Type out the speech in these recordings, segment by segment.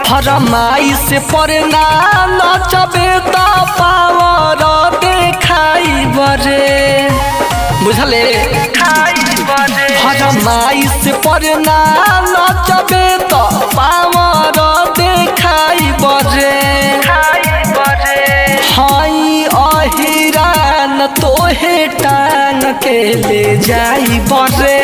फरमाइश पर ना नचबे त पावर देखाई बरे बुझले फरमाइश पर ना नचबे त पावर देखाई बरे हाई अहिरान तोहे टांग के ले जाई बरे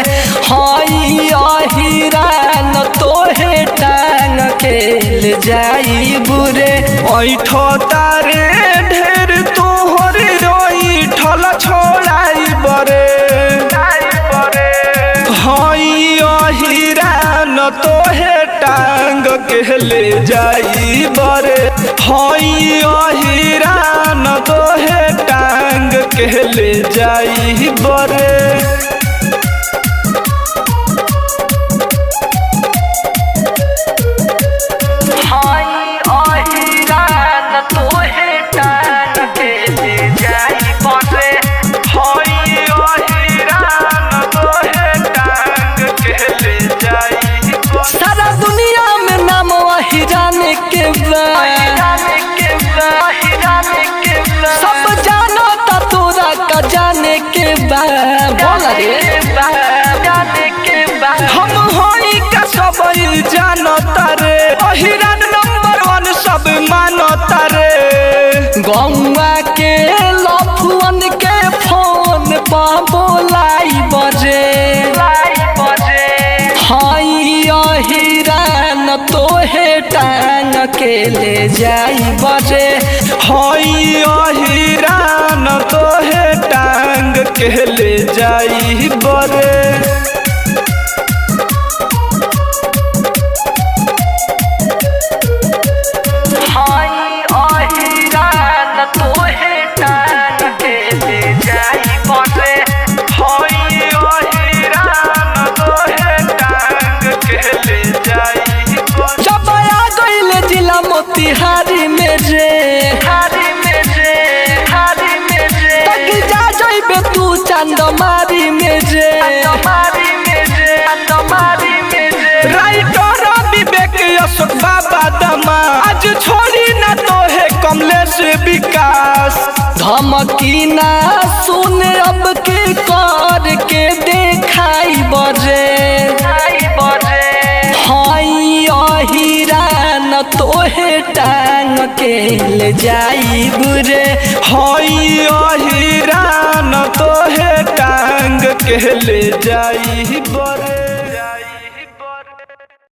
हाई अहिरान तोहे टांग के ले जाई बुरे ऐठो तारे ढेर तोहर रोइठल छोड़ाई बरे हाई अहिरान तोहे टांग के ले जाई बरे हाई अहिरान तोहे टांग के ले जाई बरे सारा दुनिया में नाम अहिरान के सब जानो ता तोरा का जाने के बा बोल रे हम होई का सब जानता रे अहिरान नंबर 1 सब मानता रे गौवा के लफुअन के फोन पर बोलाई बजे हाई अहिरान तोहे टांग के ले जाई बजे हाई अहिरान तोहे टांग के ले जाई बरे मोतिहारी में रे तक जा जाइबे तू चंदमारी में रे राइटर विवेक अशोक बाबा दमा आज छोड़ी ना तोहे कमलेश विकास धमकी ना सुन अब के कर के देखाई बजे हाई अहिरान तोहे टांग के ले जाई बुरे हाई अहिरान तोहे टांग के ले जाई बरे।